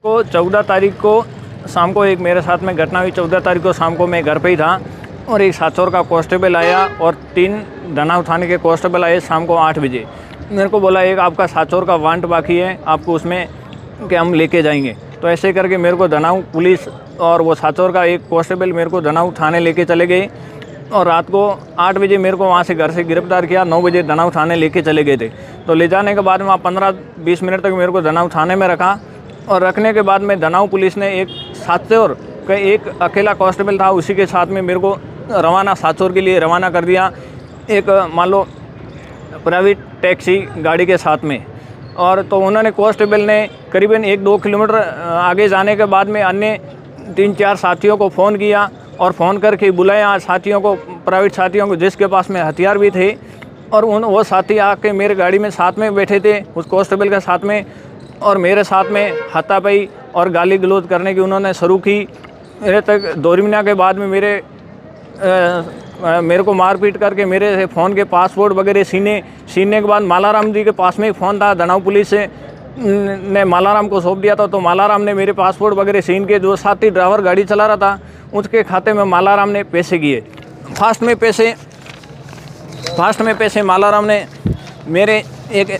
तो 14 तारीख को शाम को एक मेरे साथ में घटना हुई। 14 तारीख को शाम को मैं घर पे ही था और एक साचौर का कांस्टेबल आया और 3 धनाव थाने के कांस्टेबल आए शाम को 8 बजे। मेरे को बोला एक आपका साचौर का वारंट बाकी है, आपको उसमें कि हम लेके जाएंगे। तो ऐसे करके मेरे को धनाव पुलिस और वो साचौर का एक कांस्टेबल मेरे को धनाव थाने लेके चले गए और रात को 8 बजे मेरे को वहाँ से घर से गिरफ्तार किया। 9 बजे धनाव थाने लेके चले गए थे। तो ले जाने के बाद वहाँ 15-20 मिनट तक मेरे को धनाव थाने में रखा और रखने के बाद में धनाव पुलिस ने एक साचौर का एक अकेला कांस्टेबल था, उसी के साथ में मेरे को रवाना साचौर के लिए रवाना कर दिया, एक मान लो प्राइवेट टैक्सी गाड़ी के साथ में। और तो उन्होंने कांस्टेबल ने करीबन 1-2 किलोमीटर आगे जाने के बाद में अन्य 3-4 साथियों को फ़ोन किया और फ़ोन करके बुलाया साथियों को, प्राइवेट साथियों को जिसके पास में हथियार भी थे। और वो साथी आके मेरे गाड़ी में साथ में बैठे थे उस कांस्टेबल के साथ में और मेरे साथ में हाथापाई और गाली गलौज करने की उन्होंने शुरू की। मेरे तक दौरिमिना के बाद में मेरे को मारपीट करके मेरे से फ़ोन के पासपोर्ट वगैरह छीने के बाद मालाराम जी के पास में ही फ़ोन था, धनाव पुलिस ने मालाराम को सौंप दिया था। तो मालाराम ने मेरे पासपोर्ट वगैरह छीन के, जो साथी ड्राइवर गाड़ी चला रहा था उसके खाते में मालाराम ने पैसे किए, फास्ट में पैसे मालाराम ने मेरे एक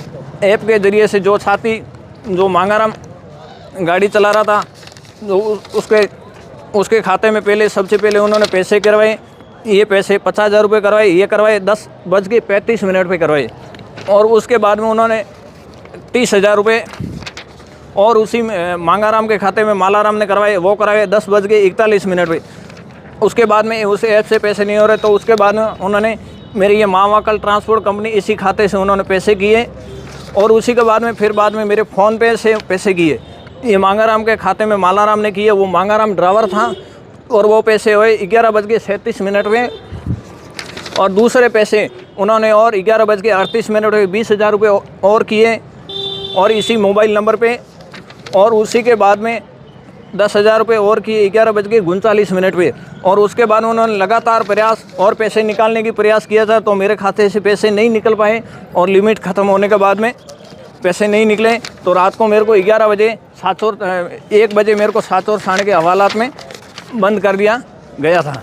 ऐप के ज़रिए से, जो साथी जो मांगाराम गाड़ी चला रहा था जो उसके खाते में पहले सबसे पहले उन्होंने पैसे करवाए। ये पैसे 50,000 रुपये करवाए, ये करवाए 10:35 पे करवाए। और उसके बाद में उन्होंने 30,000 रुपये और उसी मांगाराम के खाते में मालाराम ने करवाए, वो करवाए 10:41 पे। उसके बाद में उस ऐप से पैसे नहीं हो रहे तो उसके बाद में उन्होंने मेरी ये महावाकल ट्रांसपोर्ट कंपनी, इसी खाते से उन्होंने पैसे किए और उसी के बाद में मेरे फ़ोन पे से पैसे किए। ये मांगाराम के खाते में मालाराम ने किए, वो मांगाराम ड्राइवर था और वो पैसे हुए 11:37 पे। और दूसरे पैसे उन्होंने और 11:38 पे 20,000 रुपये और किए और इसी मोबाइल नंबर पे। और उसी के बाद में 10,000 रुपये और किए 11:39 पे। और उसके बाद उन्होंने लगातार प्रयास और पैसे निकालने की प्रयास किया था, तो मेरे खाते से पैसे नहीं निकल पाए और लिमिट ख़त्म होने के बाद में पैसे नहीं निकले। तो रात को मेरे को 11 बजे 1 बजे मेरे को साचौर थाने के हवालात में बंद कर दिया गया था।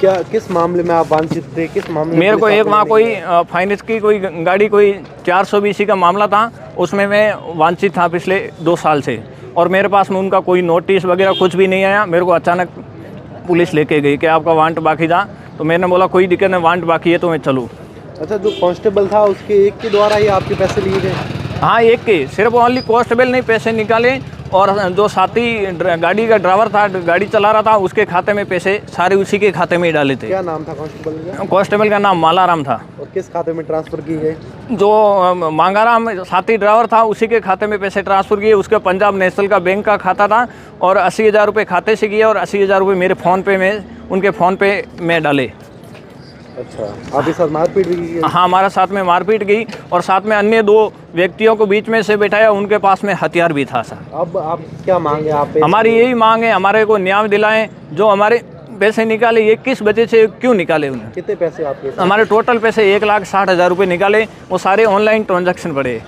क्या किस मामले में आप वांछित थे, किस मामले में? मेरे को एक वहाँ कोई फाइनेंस की कोई गाड़ी, कोई 420 का मामला था, उसमें मैं वांछित था पिछले 2 साल से। और मेरे पास में उनका कोई नोटिस वगैरह कुछ भी नहीं आया। मेरे को अचानक पुलिस लेके गई कि आपका वारंट बाकी था। तो मैंने बोला कोई दिक्कत नहीं, वारंट बाकी है तो मैं चलूँ। अच्छा, जो कांस्टेबल था उसके एक के द्वारा ही आपके पैसे लिए गए? हाँ, एक के, सिर्फ ओनली कांस्टेबल ने पैसे निकाले और जो साथी गाड़ी का ड्राइवर था, गाड़ी चला रहा था, उसके खाते में पैसे सारे उसी के खाते में ही डाले थे। क्या नाम था कांस्टेबल का? कांस्टेबल का नाम मालाराम था। और किस खाते में ट्रांसफ़र किए गए? जो मांगाराम साथी ड्राइवर था उसी के खाते में पैसे ट्रांसफ़र किए। उसके पंजाब नेशनल का बैंक का खाता था और 80,000 रुपये खाते से किए और 80,000 रुपये मेरे फ़ोन पे में, उनके फ़ोन पे में डाले। अच्छा, आपके साथ मारपीट भी की? हाँ, हमारे साथ में मारपीट की और साथ में अन्य 2 व्यक्तियों को बीच में से बैठाया, उनके पास में हथियार भी था सर। अब आप क्या मांगे? आप हमारी यही मांग है, हमारे को न्याय दिलाएं। जो हमारे पैसे निकाले ये किस वजह से क्यों निकाले उन्हें? कितने पैसे आपके? हमारे टोटल पैसे 1,60,000 रुपये निकाले, वो सारे ऑनलाइन ट्रांजैक्शन पड़े।